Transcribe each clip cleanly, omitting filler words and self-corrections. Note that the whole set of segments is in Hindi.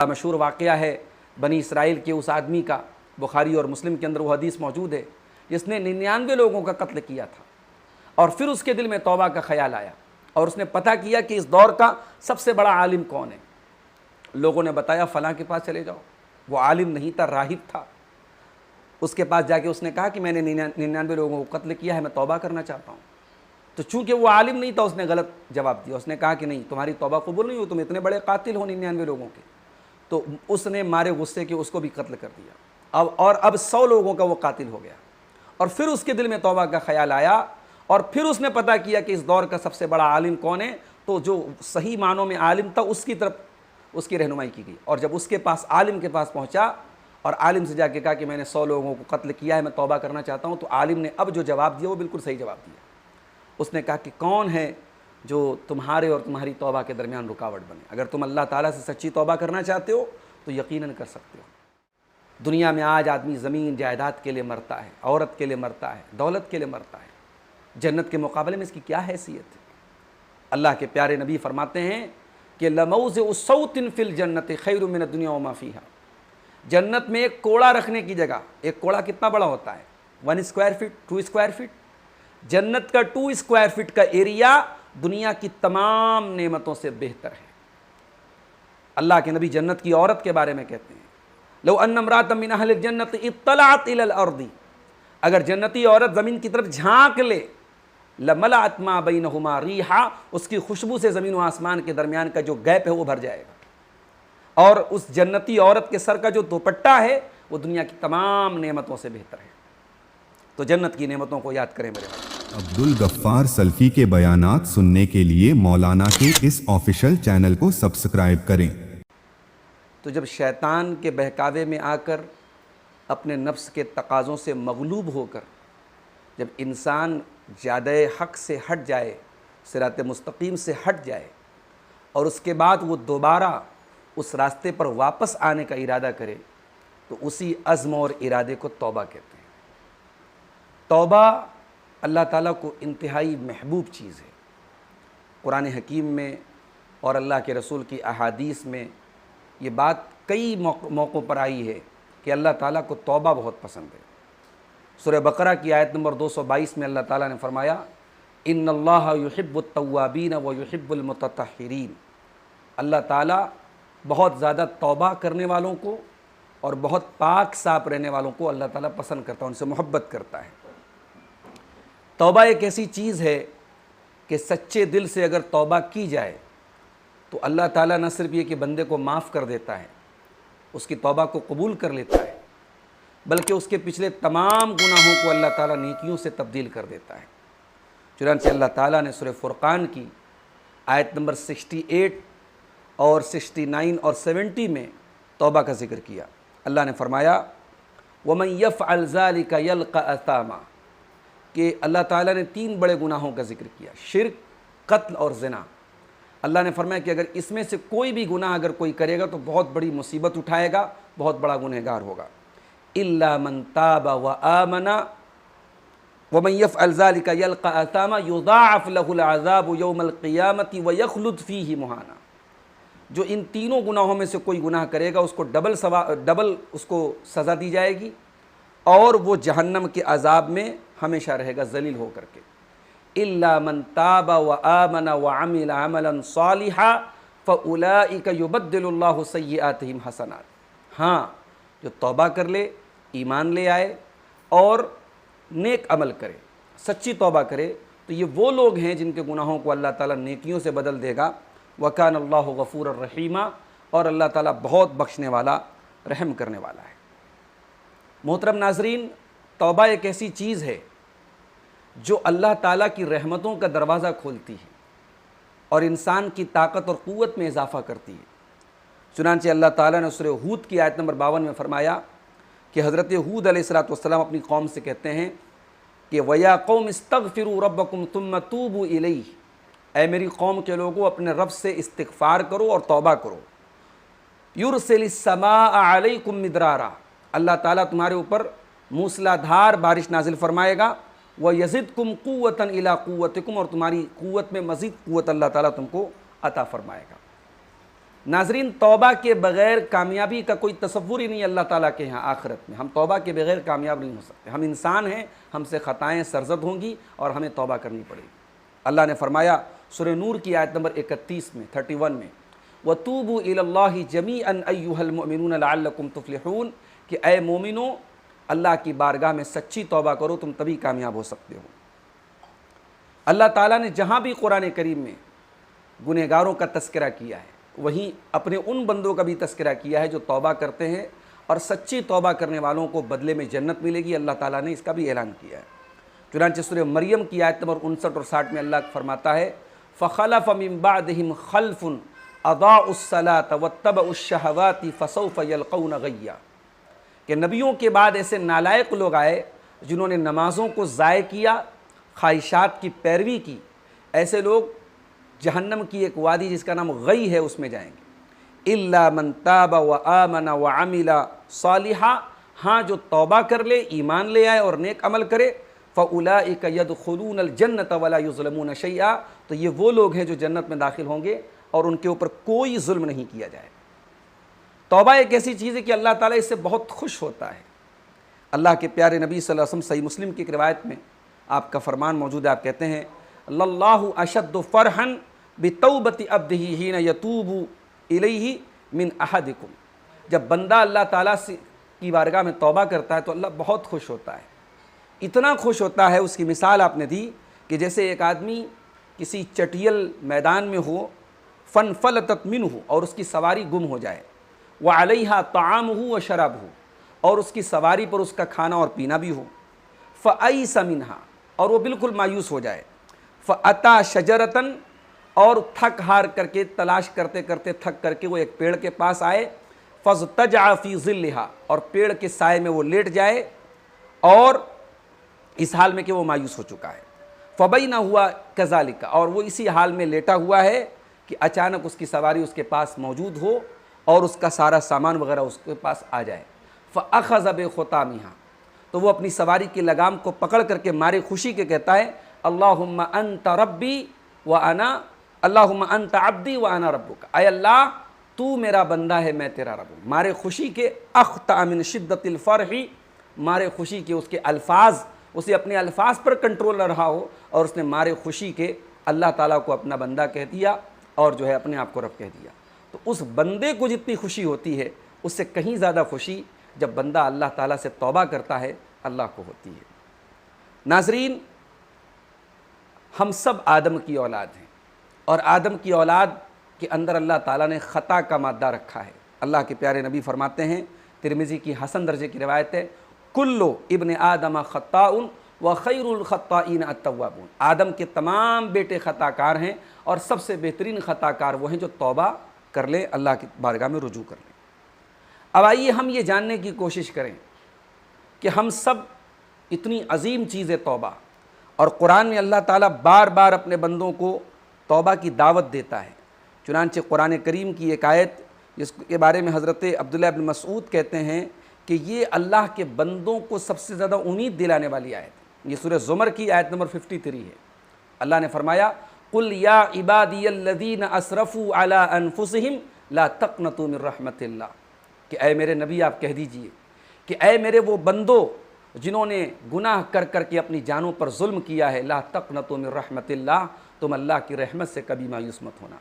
मशहूर वाक़या है बनी इसराइल के उस आदमी का, बुखारी और मुस्लिम के अंदर वो हदीस मौजूद है, जिसने 99 लोगों का कत्ल किया था और फिर उसके दिल में तौबा का ख्याल आया और उसने पता किया कि इस दौर का सबसे बड़ा आलिम कौन है। लोगों ने बताया फ़लाँ के पास चले जाओ। वो आलिम नहीं था, राहिब था। उसके पास जाके उसने कहा कि मैंने 99 लोगों को कत्ल किया है, मैं तौबा करना चाहता हूँ। तो चूंकि वो आलिम नहीं था, उसने गलत जवाब दिया। उसने कहा कि नहीं, तुम्हारी तौबा कबूल नहीं हो, तुम इतने बड़े कातिल हो 99 लोगों के। तो उसने मारे गुस्से के उसको भी कत्ल कर दिया। अब 100 लोगों का वो कातिल हो गया। और फिर उसके दिल में तौबा का ख्याल आया और फिर उसने पता किया कि इस दौर का सबसे बड़ा आलिम कौन है। तो जो सही मानों में आलिम था उसकी तरफ उसकी रहनुमाई की गई। और जब उसके पास आलिम के पास पहुंचा और आलिम से जाके कहा कि मैंने 100 लोगों को कत्ल किया है, मैं तौबा करना चाहता हूं, तो आलिम ने अब जो जवाब दिया वो बिल्कुल सही जवाब दिया। उसने कहा कि कौन है जो तुम्हारे और तुम्हारी तौबा के दरमियान रुकावट बने। अगर तुम अल्लाह ताला से सच्ची तौबा करना चाहते हो तो यकीनन कर सकते हो। दुनिया में आज आदमी ज़मीन जायदाद के लिए मरता है, औरत के लिए मरता है, दौलत के लिए मरता है। जन्नत के मुकाबले में इसकी क्या हैसियत है। अल्लाह के प्यारे नबी फरमाते हैं कि लमौज़िउ सौतिन फिल जन्नत खैरु मिन दुनिया व मा फ़ीहा। जन्नत में एक कोड़ा रखने की जगह, एक कोड़ा कितना बड़ा होता है? 1 स्क्वायर फीट, 2 स्क्वायर फीट। जन्नत का 2 स्क्वायर फीट का एरिया दुनिया की तमाम नेमतों से बेहतर है। अल्लाह के नबी जन्नत की औरत के बारे में कहते हैं, लो अन्ना इम्राअतन मिन अहलिल जन्नत इत्तलअत इलल अर्दी, अगर जन्नती औरत ज़मीन की तरफ झांक ले, लमलअत मा बैनहुमा रीहा, उसकी खुशबू से ज़मीन व आसमान के दरमियान का जो गैप है वो भर जाएगा। और उस जन्नती औरत के सर का जो दुपट्टा है वो दुनिया की तमाम नेमतों से बेहतर है। तो जन्नत की नेमतों को याद करें मेरे भाई। अब्दुल गफ्फार सल्फी के बयानात सुनने के लिए मौलाना के इस ऑफिशियल चैनल को सब्सक्राइब करें। तो जब शैतान के बहकावे में आकर अपने नफ्स के तकाज़ों से मगलूब होकर जब इंसान ज़्यादा हक़ से हट जाए, सिरात मुस्तकीम से हट जाए और उसके बाद वो दोबारा उस रास्ते पर वापस आने का इरादा करे, तो उसी अज़्म और इरादे को तौबा कहते हैं। तौबा अल्लाह ताला को इंतहाई महबूब चीज़ है। कुरान हकीम में और अल्लाह के रसूल की अहादीस में ये बात कई मौक़ों पर आई है कि अल्लाह ताला को तौबा बहुत पसंद है। सूरह बकरा की आयत नंबर 222 में अल्लाह ताला ने फरमाया, इन्नल्लाह युहिब्बुत तव्वाबीन व युहिब्बुल मुतत्तहिरीन। अल्लाह ताला बहुत ज़्यादा तौबा करने वालों को और बहुत पाक साफ रहने वालों को अल्लाह ताला पसंद करता है, उनसे मोहब्बत करता है। तौबा एक ऐसी चीज़ है कि सच्चे दिल से अगर तौबा की जाए तो अल्लाह ताला न सिर्फ ये कि बंदे को माफ़ कर देता है, उसकी तौबा को कबूल कर लेता है, बल्कि उसके पिछले तमाम गुनाहों को अल्लाह ताला नेकियों से तब्दील कर देता है। चुनांचे अल्लाह ताला ने सूरह फुरक़ान की आयत नंबर 68 और 69 और 70 में तौबा का जिक्र किया। अल्लाह ने फरमाया, वमन यफ़अल ज़ालिका यल्क़ा असामा, कि अल्लाह ताला ने 3 बड़े गुनाहों का जिक्र किया, शिर्क, कत्ल और ज़िना। अल्लाह ने फरमाया कि अगर इसमें से कोई भी गुनाह अगर कोई करेगा तो बहुत बड़ी मुसीबत उठाएगा, बहुत बड़ा गुनहगार होगा। इल्ला मन ताबा व आमना वमन यफ़अल ज़ालिका यल्क़ा असामा युज़ाअफ़ लहुल अज़ाबु यौमल क़ियामति व यख़लुद फ़ीही मुहाना। जो इन तीनों गुनाहों में से कोई गुनाह करेगा उसको डबल उसको सज़ा दी जाएगी और वो जहन्नम के अज़ाब में हमेशा रहेगा ज़लील हो करके। इल्ला मन ताबा व आमना व अमिल अमलन सालिहा फ़उलाइका युबद्दिलुल्लाहु सय्यिआतिहिम हसनात। हाँ, जो तौबा कर ले, ईमान ले आए और नेक अमल करे, सच्ची तौबा करे, तो ये वो लोग हैं जिनके गुनाहों को अल्लाह ताला नेकियों से बदल देगा। वकान अल्लाहु गफ़ूरर रहीमा, और अल्लाह ताला बहुत बख्शने वाला, रहम करने वाला है। मोहतरम नाज़रीन, तौबा एक ऐसी चीज़ है जो अल्लाह ताला की रहमतों का दरवाज़ा खोलती है और इंसान की ताकत और क़ुव्वत में इजाफ़ा करती है। चुनांचे अल्लाह ताला ने सूरह हूद की आयत नंबर 52 में फरमाया कि हज़रत हूद अलैहिस्सलाम अपनी कौम से कहते हैं कि वया कौम इस्तग़फ़िरू रब्बकुम तुम्मा तूबू इलैहि, ऐ मेरी कौम के लोगों अपने रब से इस्तिग़फ़ार करो और तौबा करो। युरसिलिस समाअ अलैकुम मिदरारा, अल्लाह ताला तुम्हारे ऊपर मूसलाधार बारिश नाजिल फरमाएगा। व यज़िदकुम क़ुव्वतन इला क़ुव्वतिकुम, और तुम्हारी क़ुव्वत में मज़ीद क़ुव्वत अल्लाह ताला तुमको अता फरमाएगा। नाजरीन, तौबा के बग़ैर कामयाबी का कोई तसव्वुर ही नहीं अल्लाह ताला के यहाँ आखिरत में। हम तौबा के बग़ैर कामयाब नहीं हो सकते। हम इंसान हैं, हमसे ख़ताएँ सरज़द होंगी और हमें तौबा करनी पड़ेगी। अल्लाह ने फरमाया सूरह नूर की आयत नंबर 31 में 31 में, वतूबू इलल्लाहि जमीअन अय्युहल मुमिनून लअल्लकुम तुफ्लिहून, कि ऐ मोमिनो अल्लाह की बारगाह में सच्ची तौबा करो, तुम तभी कामयाब हो सकते हो। अल्लाह ताला ने जहाँ भी कुरान करीम में गुनहगारों का तस्करा किया है, वहीं अपने उन बंदों का भी तस्करा किया है जो तौबा करते हैं, और सच्ची तौबा करने वालों को बदले में जन्नत मिलेगी। अल्लाह ताला ने इसका भी ऐलान किया है। चुनांचे सूरह मरियम की आयत नंबर 59 और 60 में अल्लाह फरमाता है, फ़ख़लफ़ मिन बअदिहिम ख़ल्फ़ुन अज़ाउस्सलात वत्तबउश्शहवाति फ़सौफ़ यल्क़ौन ग़य्या, कि नबियों के बाद ऐसे नालायक लोग आए जिन्होंने नमाज़ों को ज़ाय किया, ख्वाहिशात की पैरवी की। ऐसे लोग जहन्नम की एक वादी जिसका नाम गई है उसमें जाएंगे। इल्ला मन ताब व आमना व अमिला सालिहा, हाँ जो तौबा कर ले, ईमान ले आए और नेक अमल करे, फ़उलाइका यदखुलूनल जन्नत वला युज़लमून शैआ, तो ये वो लोग हैं जो जन्नत में दाखिल होंगे और उनके ऊपर कोई जुल्म नहीं किया जाए। तौबा एक ऐसी चीज़ है कि अल्लाह ताला इससे बहुत खुश होता है। अल्लाह के प्यारे नबी सल्लल्लाहु अलैहि वसल्लम सही मुस्लिम की एक रिवायत में आपका फरमान मौजूद है। आप कहते हैं, लल्लाहु अशद्दु फ़रहन बितौबति अब्दिही हीन यतूबु इलैहि मिन अहदिकुम, जब बंदा अल्लाह ताला से की बारगाह में तौबा करता है तो अल्लाह बहुत खुश होता है। इतना खुश होता है, उसकी मिसाल आपने दी कि जैसे एक आदमी किसी चटियल मैदान में हो, फ़नफ़लतत मिन्हु, और उसकी सवारी गुम हो जाए, व अलैहा तामुहु व शराबहु, और उसकी सवारी पर उसका खाना और पीना भी हो, फ़अयस मिन्हा, और वो बिल्कुल मायूस हो जाए, फ़अता शजरतन, और थक हार करके तलाश करते करते थक करके वो एक पेड़ के पास आए, फ़ज़तजा फ़ी ज़िल्लिहा, और पेड़ के साए में वो लेट जाए, और इस हाल में कि वो मायूस हो चुका है। फ़बैना हुआ कज़ालिका, और वो इसी हाल में लेटा हुआ है कि अचानक उसकी सवारी उसके पास मौजूद हो और उसका सारा सामान वगैरह उसके पास आ जाए। फ़अख़ज़ बिख़ुतामिहा, तो वो अपनी सवारी की लगाम को पकड़ करके मारे खुशी के कहता है, अल्लाहुम्मा अंत रब्बी व अना, अल्लाहुम्मा अंत अब्दी व अना रब्बुका, ऐ अल्लाह तू मेरा बंदा है, मैं तेरा रब हूँ। मारे खुशी के अख्ता मिन शिद्दतिल फ़रही, मारे खुशी के उसके अल्फाज, उसे अपने अल्फाज पर कंट्रोल न रहा हो और उसने मारे खुशी के अल्लाह ताला को अपना बंदा कह दिया और जो है अपने आप को रब कह दिया। तो उस बंदे को जितनी खुशी होती है, उससे कहीं ज़्यादा खुशी जब बंदा अल्लाह ताला से तौबा करता है, अल्लाह को होती है। नाजरीन, हम सब आदम की औलाद हैं, और आदम की औलाद के अंदर अल्लाह ताला ने ख़ता का मादा रखा है। अल्लाह के प्यारे नबी फरमाते हैं, तिरमिज़ी की हसन दर्जे की रिवायत है, कुल्लु इब्न आदम ख़त्ताउन व खैरुल ख़त्ताइन अत्तव्वाबून, आदम के तमाम बेटे ख़ताकार हैं और सबसे बेहतरीन ख़ताकार वो हैं जो तौबा कर लें, अल्लाह की बारगाह में रुजू कर लें। अब आइए हम ये जानने की कोशिश करें कि हम सब इतनी अजीम चीज़ है तौबा, और कुरान में अल्लाह ताला बार बार अपने बंदों को तौबा की दावत देता है। चुनांचे कुरान करीम की एक आयत जिसके बारे में हज़रत अब्दुल्लाह इब्न मसऊद कहते हैं कि ये अल्लाह के बंदों को सबसे ज़्यादा उम्मीद दिलाने वाली आयत, ये सूरह ज़ुमर की आयत नंबर 53 है। अल्लाह ने फरमाया, कुल या इबादियल्लज़ीना असरफ़ू अला अनफुसिहिम ला तक़नतू मिन रहमतिल्लाह, कि ऐ मेरे नबी आप कह दीजिए कि ऐ मेरे वो बंदो जिन्होंने गुनाह कर कर के अपनी जानों पर जुल्म किया है, ला तक़नतू मिन रहमतिल्लाह, तुम अल्लाह की रहमत से कभी मायूस मत होना।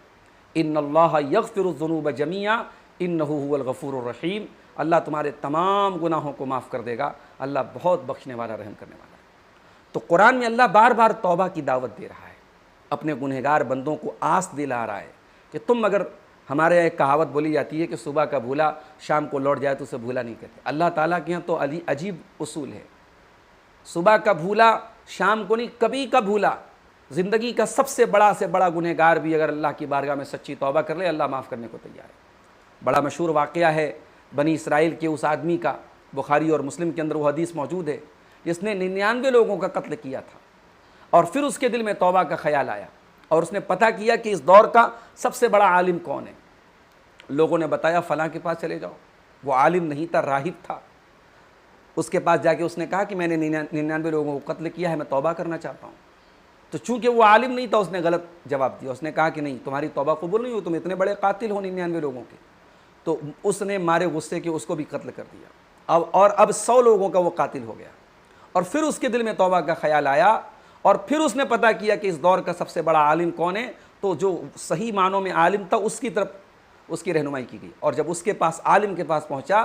इन्नल्लाह यग़फ़िरुज़्ज़ुनूब जमीआ इन्नहु हुवल गफ़ूरुर रहीम, अल्लाह तुम्हारे तमाम गुनाहों को माफ़ कर देगा, अल्लाह बहुत बख्शने वाला, रहम करने वाला है। तो कुरान में अल्लाह बार बार तौबा की दावत दे रहा है, अपने गुनहगार बंदों को आस दिला रहा है कि तुम, अगर हमारे यहाँ एक कहावत बोली जाती है कि सुबह का भूला शाम को लौट जाए तो उसे भूला नहीं कहते। अल्लाह ताला के यहाँ तो अजीब उसूल है, सुबह का भूला शाम को नहीं, कभी का भूला। ज़िंदगी का सबसे बड़ा से बड़ा गुनहगार भी अगर अल्लाह की बारगाह में सच्ची तौबा कर ले, अल्लाह माफ़ करने को तैयार है। बड़ा मशहूर वाक़या है बनी इसराइल के उस आदमी का, बुखारी और मुस्लिम के अंदर वो हदीस मौजूद है, जिसने 99 लोगों का कत्ल किया था, और फिर उसके दिल में तौबा का ख्याल आया और उसने पता किया कि इस दौर का सबसे बड़ा आलिम कौन है। लोगों ने बताया फ़लाँ के पास चले जाओ। वो आलिम नहीं था, राहिब था। उसके पास जाके उसने कहा कि मैंने 99 लोगों को कत्ल किया है, मैं तौबा करना चाहता हूँ। तो चूंकि वो आलिम नहीं था, उसने गलत जवाब दिया। उसने कहा कि नहीं, तुम्हारी तौबा कबूल नहीं हो, तुम इतने बड़े कातिल हो 99 लोगों के। तो उसने मारे गुस्से के उसको भी कत्ल कर दिया। अब 100 लोगों का वो कातिल हो गया। और फिर उसके दिल में तौबा का ख्याल आया और फिर उसने पता किया कि इस दौर का सबसे बड़ा आलिम कौन है। तो जो सही मानों में आलिम था उसकी तरफ उसकी रहनुमाई की गई। और जब उसके पास आलिम के पास पहुंचा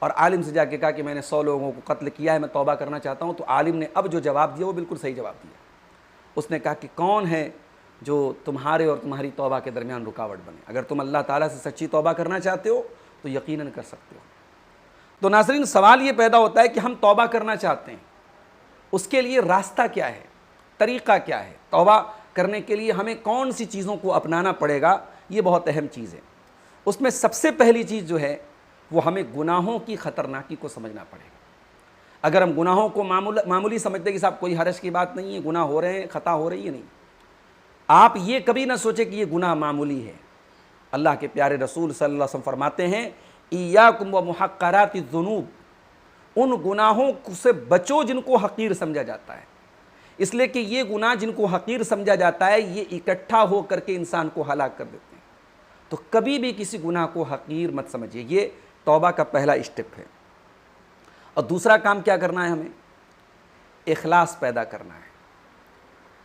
और आलिम से जाके कहा कि मैंने 100 लोगों को कत्ल किया है, मैं तौबा करना चाहता हूं, तो आलिम ने अब जो जवाब दिया वो बिल्कुल सही जवाब दिया। उसने कहा कि कौन है जो तुम्हारे और तुम्हारी तौबा के दरमियान रुकावट बने। अगर तुम अल्लाह ताला से सच्ची तौबा करना चाहते हो तो यकीनन कर सकते हो। तो नाज़रीन, सवाल ये पैदा होता है कि हम तौबा करना चाहते हैं, उसके लिए रास्ता क्या है, तरीक़ा क्या है, तौबा करने के लिए हमें कौन सी चीज़ों को अपनाना पड़ेगा। ये बहुत अहम चीज़ है। उसमें सबसे पहली चीज़ जो है वो हमें गुनाहों की ख़तरनाकी को समझना पड़ेगा। अगर हम गुनाहों को मामूली समझते हैं कि साहब कोई हरज की बात नहीं है, गुनाह हो रहे हैं, ख़ता हो रही है, नहीं, आप ये कभी ना सोचें कि ये गुनाह मामूली है। अल्लाह के प्यारे रसूल सल्लल्लाहु अलैहि वसल्लम फरमाते हैं, इय्याकुम व मुहक्करातिज़ ज़ुनूब, उन गुनाहों से बचो जिनको हकीर समझा जाता है। इसलिए कि ये गुनाह जिनको हकीर समझा जाता है ये इकट्ठा हो करके इंसान को हलाक कर देते हैं। तो कभी भी किसी गुनाह को हकीर मत समझिए। ये तौबा का पहला स्टेप है। और दूसरा काम क्या करना है, हमें इखलास पैदा करना है।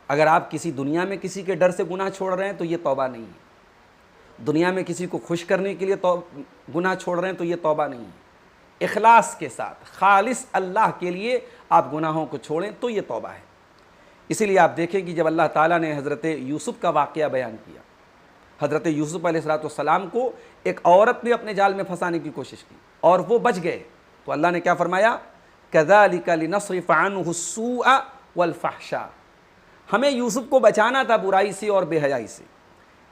अगर आप किसी दुनिया में किसी के डर से गुनाह छोड़ रहे हैं तो ये तौबा नहीं है। दुनिया में किसी को खुश करने के लिए गुनाह छोड़ रहे हैं तो ये तौबा नहीं है। इखलास के साथ खालिस अल्लाह के लिए आप गुनाहों को छोड़ें तो ये तौबा है। इसीलिए आप देखें कि जब अल्लाह ताला ने हज़रत यूसुफ़ का वाक़या बयान किया, हज़रत यूसुफ़ अलैहिस्सलाम को एक औरत ने अपने जाल में फंसाने की कोशिश की और वो बच गए, तो अल्लाह ने क्या फरमाया, कज़ालिका लिनस्रिफ़ अन्हु अस्सूअ वल फ़हशा, हमें यूसुफ़ को बचाना था बुराई से और बेहयाई से।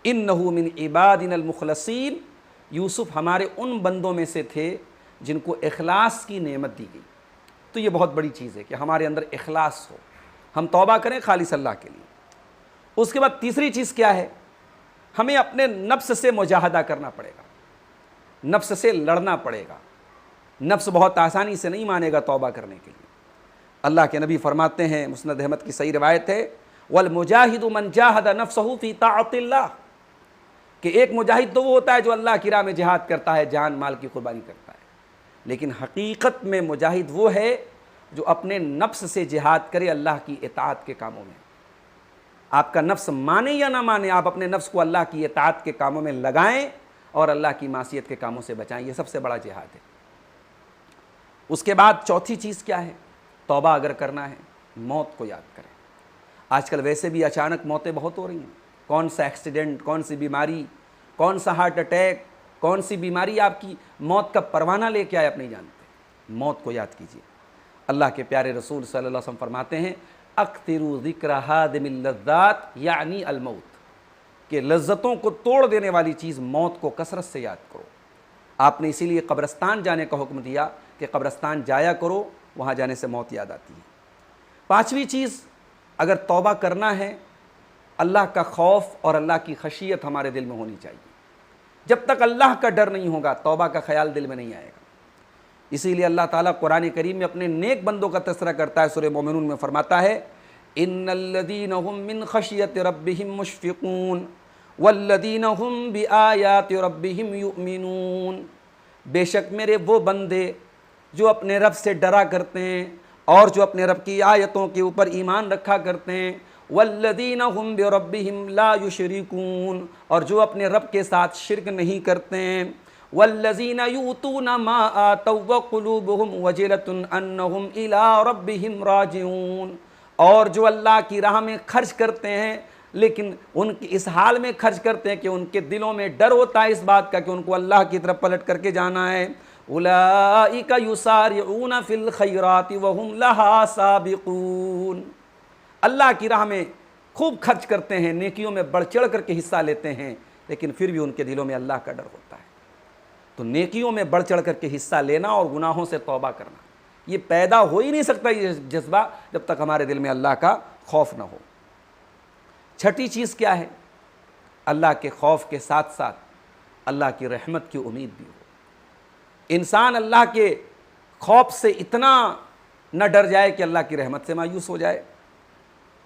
इन्नहु मिन इबादिनल मुख़लसीन, यूसुफ़ हमारे उन बंदों में से थे जिनको इखलास की नेमत दी गई। तो ये बहुत बड़ी चीज़ है कि हमारे अंदर इखलास हो, हम तौबा करें खालिस अल्लाह के लिए। उसके बाद तीसरी चीज़ क्या है, हमें अपने नफ्स से मुजाहदा करना पड़ेगा, नफ्स से लड़ना पड़ेगा। नफ्स बहुत आसानी से नहीं मानेगा तौबा करने के लिए। अल्लाह के नबी फरमाते हैं, मुस्नद अहमद की सही रिवायत है, वल मुजाहिदु मन जाहदा नफ्सहु फी ताअतिल्लाह, कि एक मुजाहिद तो वो होता है जो अल्लाह की राह में जिहाद करता है, जान माल की कुर्बानी करता है, लेकिन हकीकत में मुजाहिद वो है जो अपने नफ्स से जिहाद करे अल्लाह की इताअत के कामों में। आपका नफ्स माने या ना माने, आप अपने नफ्स को अल्लाह की इताअत के कामों में लगाएं और अल्लाह की मासियत के कामों से बचाएं। ये सबसे बड़ा जिहाद है। उसके बाद चौथी चीज़ क्या है, तौबा अगर करना है मौत को याद करें। आजकल वैसे भी अचानक मौतें बहुत हो रही हैं। कौन सा एक्सीडेंट, कौन सी बीमारी, कौन सा हार्ट अटैक, कौन सी बीमारी आपकी मौत का परवाना लेके आए, आप नहीं जानते। मौत को याद कीजिए। अल्लाह के प्यारे रसूल सल्लल्लाहु अलैहि वसल्लम फरमाते हैं, अक्तिरू ज़िक्र हादिमिल लज़्ज़ात यानी अल मौत, कि लज्जतों को तोड़ देने वाली चीज़ मौत को कसरत से याद करो। आपने इसीलिए कब्रस्तान जाने का हुक्म दिया कि कब्रस्तान जाया करो, वहाँ जाने से मौत याद आती है। पांचवी चीज़, अगर तौबा करना है, अल्लाह का खौफ और अल्लाह की खशियत हमारे दिल में होनी चाहिए। जब तक अल्लाह का डर नहीं होगा तौबा का ख्याल दिल में नहीं आएगा। इसीलिए अल्लाह ताला कुरान करीम में अपने नेक बंदों का तज़किरा करता है। सूरह मोमिनून में फरमाता है, इन्नल्लज़ीना हुम मिन खशियति रब्बिहिम मुशफ़िक़ून वल्लज़ीना हुम बिआयाति रब्बिहिम युमिनून, बेशक मेरे वो बंदे जो अपने रब से डरा करते हैं और जो अपने रब की आयतों के ऊपर ईमान रखा करते हैं, वल्लज़ीना हुम बिरब्बिहिम ला युशरिकून, और जो अपने रब के साथ शिरक नहीं करते हैं, वल्लज़ीना यूतूना मा आतौ व क़ुलूबुहुम वजिलतुन अन्नहुम इला रब्बिहिम राजिऊन, और जो अल्लाह की राह में खर्च करते हैं लेकिन उनकी इस हाल में खर्च करते हैं कि उनके दिलों में डर होता है इस बात का कि उनको अल्लाह की तरफ पलट करके जाना है। उलाइका युसारिऊना फिल खैराति व हुम लहा साबिकून, अल्लाह की राह में खूब खर्च करते हैं, नेकियों में बढ़ चढ़ करके हिस्सा लेते हैं, लेकिन फिर भी उनके दिलों में अल्लाह का डर होता है। तो नेकियों में बढ़ चढ़ करके हिस्सा लेना और गुनाहों से तौबा करना, ये पैदा हो ही नहीं सकता ये जज्बा जब तक हमारे दिल में अल्लाह का खौफ ना हो। छठी चीज़ क्या है, अल्लाह के खौफ के साथ साथ अल्लाह की रहमत की उम्मीद भी हो। इंसान अल्लाह के खौफ से इतना न डर जाए कि अल्लाह की रहमत से मायूस हो जाए।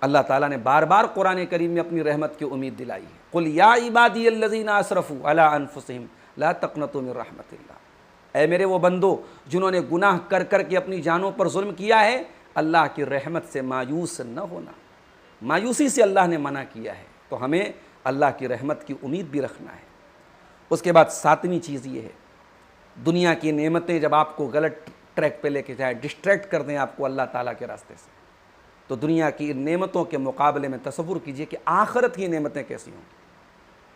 अल्लाह ताला ने बार बार कुरान करीम में अपनी रहमत की उम्मीद दिलाई है। कुल या इबादी अल्लज़ीना असरफू अला अनफुसिहिम ला तक़नतू मिन रहमतिल्लाह, ऐ मेरे वो बंदो जिन्होंने गुनाह कर कर के अपनी जानों पर जुल्म किया है, अल्लाह की रहमत से मायूस न होना। मायूसी से अल्लाह ने मना किया है, तो हमें अल्लाह की रहमत की उम्मीद भी रखना है। उसके बाद सातवीं चीज़ ये है, दुनिया की नेमतें जब आपको गलत ट्रैक पे लेके जाए, डिस्ट्रैक्ट कर दें आपको अल्लाह ताला के रास्ते से, तो दुनिया की नेमतों के मुकाबले में तसव्वुर कीजिए कि आखिरत की नेमतें कैसी हों।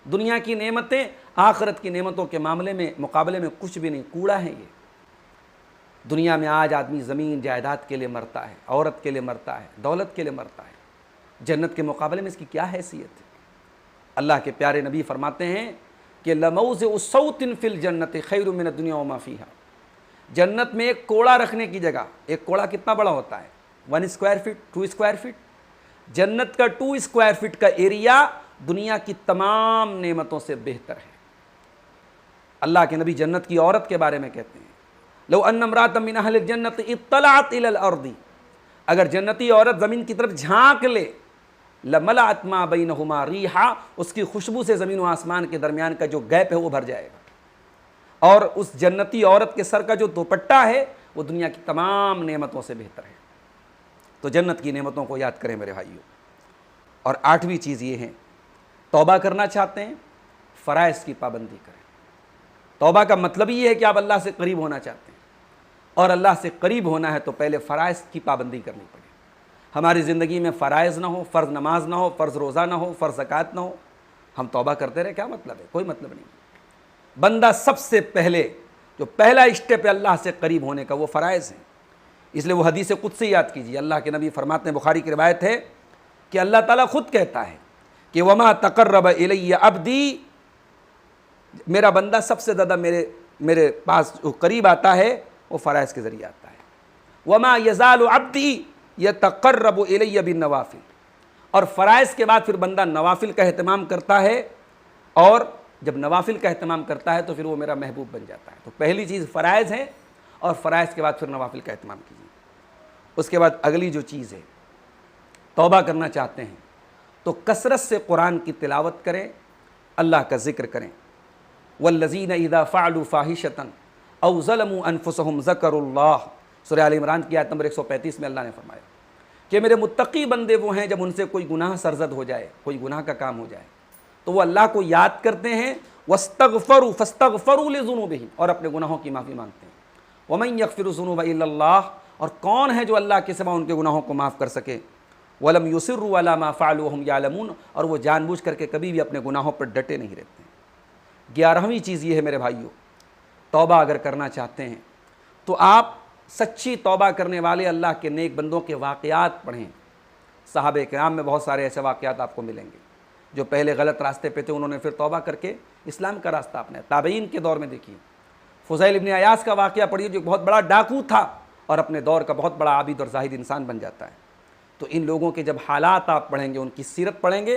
दुनिया की नेमतें आखिरत की नेमतों के मामले में मुकाबले में कुछ भी नहीं, कूड़ा है ये। दुनिया में आज आदमी ज़मीन जायदाद के लिए मरता है, औरत के लिए मरता है, दौलत के लिए मरता है, जन्नत के मुकाबले में इसकी क्या हैसियत है। अल्लाह के प्यारे नबी फरमाते हैं कि लमौज़िउ सौतिन फिल जन्नति खैरुम मिनद दुनिया व मा फ़ीहा, जन्नत में एक कोड़ा रखने की जगह, एक कोड़ा कितना बड़ा होता है, 1 स्क्वायर फीट, 2 स्क्वायर फीट, जन्नत का 2 स्क्वायर फीट का एरिया दुनिया की तमाम नेमतों से बेहतर है। अल्लाह के नबी जन्नत की औरत के बारे में कहते हैं, लो अन्न इम्राअतन मिन अहलिल जन्नत इत्तलअत इलल अर्दी, अगर जन्नती औरत ज़मीन की तरफ झांक ले, लमलअत मा बैनहुमा रीहा, उसकी खुशबू से ज़मीन व आसमान के दरमियान का जो गैप है वो भर जाएगा। और उस जन्नती औरत के सर का जो दुपट्टा है वो दुनिया की तमाम नेमतों से बेहतर है। तो जन्नत की नेमतों को याद करें मेरे भाइयों। और आठवीं चीज़ ये है, तौबा करना चाहते हैं, फ़राइज़ की पाबंदी करें। तौबा का मतलब ये है कि आप अल्लाह से करीब होना चाहते हैं, और अल्लाह से करीब होना है तो पहले फ़राइज़ की पाबंदी करनी पड़े। हमारी ज़िंदगी में फ़राइज़ ना हो, फ़र्ज़ नमाज ना हो, फ़र्ज़ रोज़ा ना हो, फ़र्ज़ ज़कात ना हो, हम तौबा करते रहे, क्या मतलब है? कोई मतलब नहीं। बंदा सबसे पहले जो पहला स्टेप है अल्लाह से करीब होने का, वो फ़राइज़ है। इसलिए वो हदीस कुदसी याद कीजिए, अल्लाह के नबी फरमाते हैं, बुखारी की रिवायत है कि अल्लाह ताला खुद कहता है कि वमा तक़र्रब इलैया अब्दी, मेरा बंदा सबसे ज़्यादा मेरे पास जो करीब आता है वो फ़राइज़ के ज़रिए आता है। वमा यज़ालु अब्दी यतक़र्रबु इलैया बिन्नवाफ़िल, और फ़राइज़ के बाद फिर बंदा नवाफिल का अहतमाम करता है, और जब नवाफिल का अहतमाम करता है तो फिर वो मेरा महबूब बन जाता है। तो पहली चीज़ फ़राइज़ है, और फ़राइज़ के बाद फिर नवाफिल का अहतमाम कीजिए। उसके बाद अगली जो चीज़ है, तौबा करना चाहते हैं तो कसरत से कुरान की तिलावत करें, अल्लाह का ज़िक्र करें। वल्लज़ीना इज़ा फ़अलू फ़ाहिशतन औ ज़लमू अनफुसहुम ज़करुल्लाह, सूरह आल इमरान की आयत नंबर 135 में अल्लाह ने फरमाया कि मेरे मुत्तकी बंदे वो हैं, जब उनसे कोई गुनाह सरजद हो जाए, कोई गुनाह का काम हो जाए, तो वो अल्लाह को याद करते हैं, वस्तग़फ़रू फ़स्तग़फ़रू लिज़ुनूबिहिम, और अपने गुनाहों की माफ़ी मांगते हैं। वमन यग़फ़िरु ज़ुनूबा इल्लल्लाह, और कौन है जो अल्लाह के सिवा उनके गुनाहों को माफ़ कर सके। वलम युसिर्रू अला मा फ़अलू वहुम यालमून, और वो जानबूझ करके कभी भी अपने गुनाहों पर डटे नहीं रहते। 11वीं चीज़ ये है मेरे भाइयों, तौबा अगर करना चाहते हैं तो आप सच्ची तौबा करने वाले अल्लाह के नेक बंदों के वाक़यात पढ़ें। सहाबे किराम में बहुत सारे ऐसे वाक़यात आपको मिलेंगे जो पहले गलत रास्ते पे थे, उन्होंने फिर तौबा करके इस्लाम का रास्ता अपनाया। ताबईन के दौर में देखिए, फ़ुज़ैल इब्न अयास का वाक़या पढ़िए, जो बहुत बड़ा डाकू था और अपने दौर का बहुत बड़ा आबिद और ज़ाहिद इंसान बन जाता है। तो इन लोगों के जब हालात आप पढ़ेंगे, उनकी सीरत पढ़ेंगे,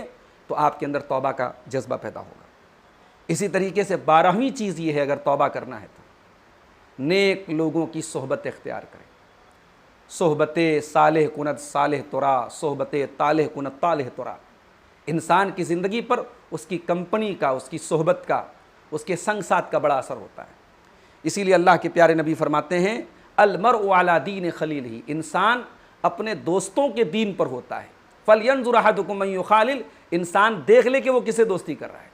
तो आपके अंदर तौबा का जज्बा पैदा होगा। इसी तरीके से 12वीं चीज़ ये है, अगर तौबा करना है तो नेक लोगों की सोहबत इख्तियार करें। सोहबत सालेह कुनत सालेह तुरा, सोहबत तालेह कुनत तालेह तुरा। इंसान की ज़िंदगी पर उसकी कंपनी का, उसकी सोहबत का, उसके संग साथ का बड़ा असर होता है। इसीलिए अल्लाह के प्यारे नबी फरमाते हैं, अलमरउ अला दीन खलीलिही, इंसान अपने दोस्तों के दीन पर होता है। फलयंजुर अहदुकुम मन युखालिल, इंसान देख ले कि वो किसे दोस्ती कर रहा है।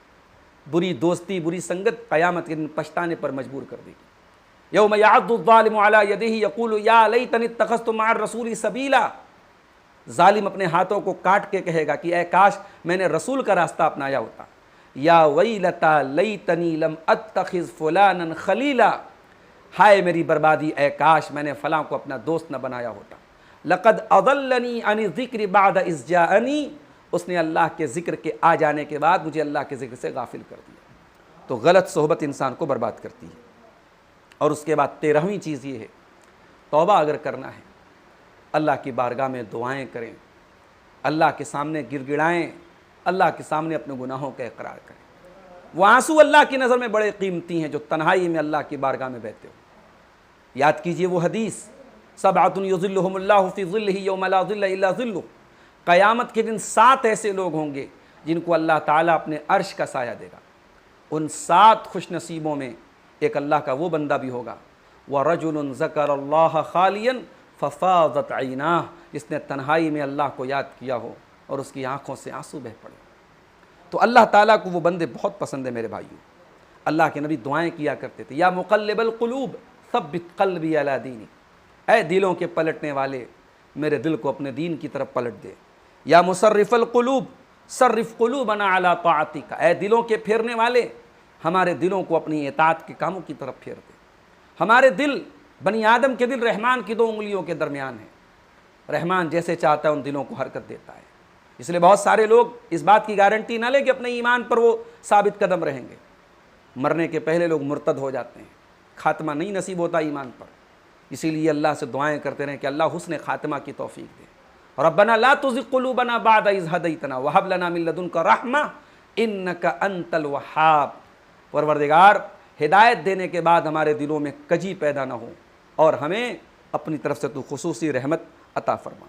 बुरी दोस्ती, बुरी संगत क़यामत के दिन पछताने पर मजबूर कर देगी। यौम यअद्दु ज़्ज़ालिमु अला यदिही यक़ूलु या लैतनी इत्तख़ज़्तु मअर रसूली सबीला, ज़ालिम अपने हाथों को काट के कहेगा कि ऐ काश मैंने रसूल का रास्ता अपनाया होता। या वैलता लैतनी लम अत्तख़िज़ फ़ुलानन खलीला, हाय मेरी बर्बादी, ऐ काश मैंने फ़लाँ को अपना दोस्त न बनाया होता। लक़द अज़ल्लनी अनि ज़िक्रि बअद इज़ जाअनी, उसने अल्लाह के ज़िक्र के आ जाने के बाद मुझे अल्लाह के ज़िक्र से गाफिल कर दिया। तो गलत सोहबत इंसान को बर्बाद करती है। और उसके बाद 13वीं चीज़ ये है, तौबा अगर करना है, अल्लाह की बारगाह में दुआएं करें, अल्लाह के सामने गिड़गिड़ाएं, अल्लाह के सामने अपने गुनाहों का इकरार करें। वो आंसू अल्लाह की नज़र में बड़े कीमती हैं जो तन्हाई में अल्लाह की बारगाह में बहते हो। याद कीजिए वो हदीस, सबअतुन युज़िल्लुहुमुल्लाहु फ़ी ज़िल्लिही यौम ला ज़िल्ला इल्ला ज़िल्लुह, क़यामत के दिन 7 ऐसे लोग होंगे जिनको अल्लाह ताला अपने अर्श का साया देगा। उन 7 खुश नसीबों में एक अल्लाह का वो बंदा भी होगा, व रजुलन ज़करल्लाह खालियन फ़फ़ाज़त ऐनाह, जिसने तन्हाई में अल्लाह को याद किया हो और उसकी आँखों से आंसू बह पड़े। तो अल्लाह ताला को वो बंदे बहुत पसंद है मेरे भाइयों। अल्लाह के नबी दुआएं किया करते थे, या मुक़ल्लिबल क़ुलूब सब्बित क़ल्बी अला दीनी, ऐ दिलों के पलटने वाले मेरे दिल को अपने दीन की तरफ पलट दे। या मुसर्रिफ़ल क़ुलूब सर्रिफ़ क़ुलूबना अला ताअतिका, ऐ दिलों के फेरने वाले हमारे दिलों को अपनी इताअत के कामों की तरफ फेर दे। हमारे दिल, बनी आदम के दिल रहमान की 2 उंगलियों के दरमियान है। रहमान जैसे चाहता है उन दिलों को हरकत देता है। इसलिए बहुत सारे लोग इस बात की गारंटी ना लें कि अपने ईमान पर वो साबित कदम रहेंगे। मरने के पहले लोग मुर्तद हो जाते हैं, खात्मा नहीं नसीब होता ईमान पर। इसीलिए अल्लाह से दुआएं करते रहें कि अल्लाह हुस्न खात्मा की तौफीक दे। और रब्बना ला तुज़िग़ क़ुलूबना बअद इज़ हदैतना व हब लना मिन लदुनका रहमा इन्नका अंतल वहाब। परवरदिगार, हिदायत देने के बाद हमारे दिलों में कजी पैदा ना हो और हमें अपनी तरफ से तू खुसूसी रहमत अता फरमा।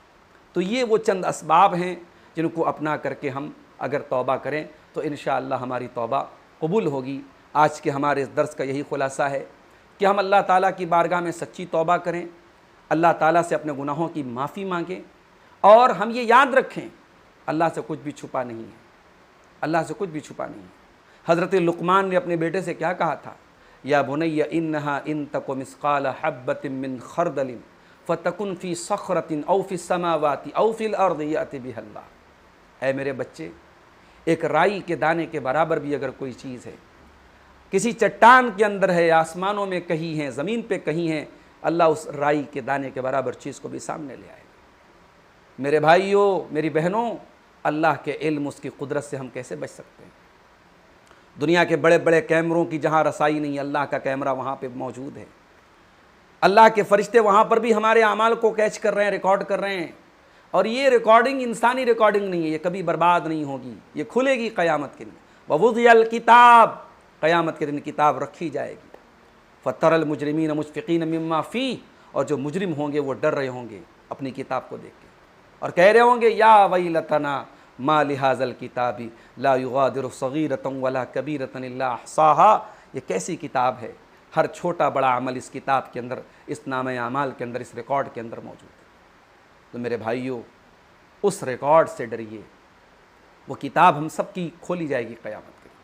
तो ये वो चंद असबाब हैं जिनको अपना करके हम अगर तौबा करें तो इंशाअल्लाह हमारी तौबा कबूल होगी। आज के हमारे इस दर्स का यही खुलासा है कि हम अल्लाह ताला की बारगाह में सच्ची तौबा करें, अल्लाह ताला से अपने गुनाहों की माफ़ी मांगें और हम ये याद रखें अल्लाह से कुछ भी छुपा नहीं है, अल्लाह से कुछ भी छुपा नहीं है। हज़रत लुक़मान ने अपने बेटे से क्या कहा था, या बुनय्या इन्नहा इन तकु मिस्क़ाल हब्बतिन मिन खरदलिन फ़तकुन फ़ी सख़रतिन औ फ़ी समावाति औ फ़िल अर्दि याति बिहल्लाह। ऐ मेरे बच्चे, एक राई के दाने के बराबर भी अगर कोई चीज़ है, किसी चट्टान के अंदर है, आसमानों में कहीं है, ज़मीन पे कहीं है, अल्लाह उस राई के दाने के बराबर चीज़ को भी सामने ले आएगा। मेरे भाइयों, मेरी बहनों, अल्लाह के इल्म, उसकी कुदरत से हम कैसे बच सकते हैं? दुनिया के बड़े बड़े कैमरों की जहाँ रसाई नहीं, अल्लाह का कैमरा वहाँ पे मौजूद है। अल्लाह के फरिश्ते वहाँ पर भी हमारे अमाल को कैच कर रहे हैं, रिकॉर्ड कर रहे हैं। और ये रिकॉर्डिंग इंसानी रिकॉर्डिंग नहीं है, ये कभी बर्बाद नहीं होगी, ये खुलेगी क़यामत के दिन। ववुज़िअल किताब, क़यामत के दिन किताब रखी जाएगी। फ़तरल मुजरिमीन मुशफ़िक़ीन मिम्मा फ़ी, और जो मुजरिम होंगे वो डर रहे होंगे अपनी किताब को देख के और कह रहे होंगे या वैलतना मा लिहाज़ल किताबी ला युगादिरु सग़ीरतन वला कबीरतन इल्ला अहसाहा। ये कैसी किताब है, हर छोटा बड़ा अमल इस किताब के अंदर, इस नामे आमाल के अंदर, इस रिकॉर्ड के अंदर मौजूद है। तो मेरे भाइयों, उस रिकॉर्ड से डरिए। वो किताब हम सब की खोली जाएगी क़यामत के दिन।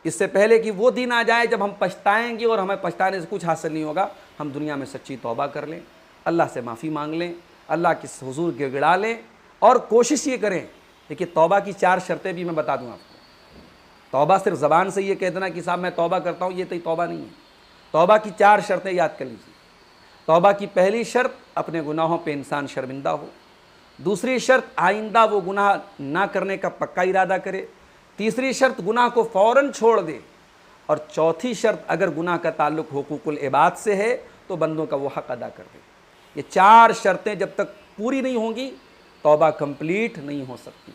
इससे पहले कि वो दिन आ जाए जब हम पछताएंगे और हमें पछताने से कुछ हासिल नहीं होगा, हम दुनिया में सच्ची तौबा कर लें, अल्लाह से माफ़ी मांग लें, अल्लाह के हुजूर गिड़गिड़ा लें और कोशिश ये करें। देखिए, तौबा की 4 शर्तें भी मैं बता दूँ आपको। तौबा सिर्फ ज़बान से ये कह देना कि साहब मैं तौबा करता हूँ, ये तो तौबा नहीं है। तौबा की 4 शर्तें याद कर लीजिए। तौबा की पहली शर्त, अपने गुनाहों पे इंसान शर्मिंदा हो। दूसरी शर्त, आइंदा वो गुनाह ना करने का पक्का इरादा करे। तीसरी शर्त, गुनाह को फ़ौरन छोड़ दे। और चौथी शर्त, अगर गुनाह का ताल्लुक़ हुकूकुल इबाद से है तो बंदों का वो हक़ अदा कर दे। ये 4 शर्तें जब तक पूरी नहीं होंगी, तौबा कंप्लीट नहीं हो सकती।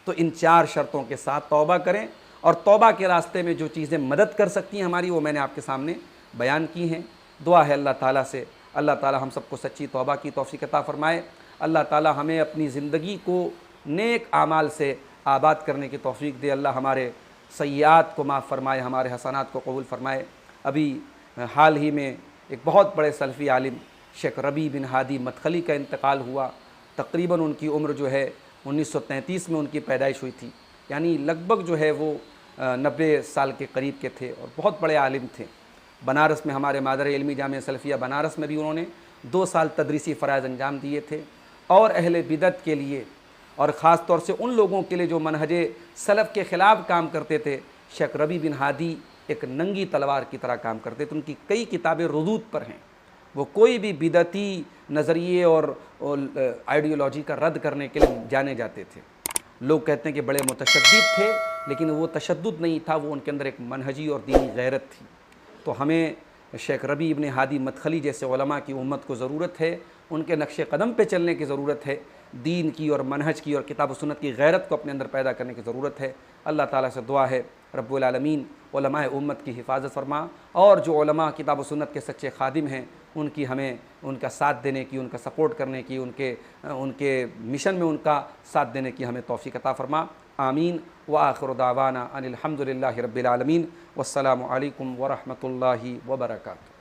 तो इन 4 शर्तों के साथ तौबा करें और तौबा के रास्ते में जो चीज़ें मदद कर सकती हैं हमारी, वो मैंने आपके सामने बयान की हैं। दुआ है अल्लाह ताला से, अल्लाह ताला हम सबको सच्ची तौबा की तौफ़ीक़ अता फ़रमाए। अल्लाह ताला हमें अपनी ज़िंदगी को नेक आमाल से आबाद करने की तौफ़ीक़ दे। अल्लाह हमारे सय्यात को माफ़ फ़रमाए, हमारे हसनात को कबूल फ़रमाए। अभी हाल ही में एक बहुत बड़े सल्फ़ी आलिम शेख रबी बिन हादी मदखली का इंतकाल हुआ। तकरीबन उनकी उम्र जो है 1933 में उनकी पैदाइश हुई थी, यानी लगभग जो है वो 90 साल के करीब के थे और बहुत बड़े आलिम थे। बनारस में हमारे मादर इल्मी जामिया सल्फ़िया बनारस में भी उन्होंने 2 साल तदरीसी फ़राइज़ अंजाम दिए थे। और अहले बिदत के लिए और ख़ास तौर से उन लोगों के लिए जो मनहजे सलफ़ के ख़िलाफ़ काम करते थे, शेख रबी बिन हादी एक नंगी तलवार की तरह काम करते थे। उनकी कई किताबें रुदूद पर हैं। वो कोई भी बिदती नज़रिए और आइडियोलॉजी का रद्द करने के लिए जाने जाते थे। लोग कहते हैं कि बड़े मुतशद्दिद थे, लेकिन वो तशद्दुद नहीं था, वो उनके अंदर एक मनहजी और दीनी गैरत थी। तो हमें शेख रबी इब्न हादी मदखली जैसे उलमा की उम्मत को ज़रूरत है, उनके नक्शे कदम पे चलने की ज़रूरत है। दीन की और मनहज की और किताब व सुन्नत की गैरत को अपने अंदर पैदा करने की ज़रूरत है। अल्लाह ताला से दुआ है रब्बुल आलमीन उलमाए उम्मत की हिफाजत फरमा, और जो उलमा किताब व सुन्नत के सच्चे खादिम हैं उनकी हमें उनका साथ देने की, उनका सपोर्ट करने की, उनके मिशन में उनका साथ देने की हमें तौफ़ीक़ अता फ़रमा। आमीन व आखिर दावाना अनिल हम्दुलिल्लाहि रब्बिल आलमीन। वस्सलामु अलैकुम व रहमतुल्लाहि व बरकातुहू।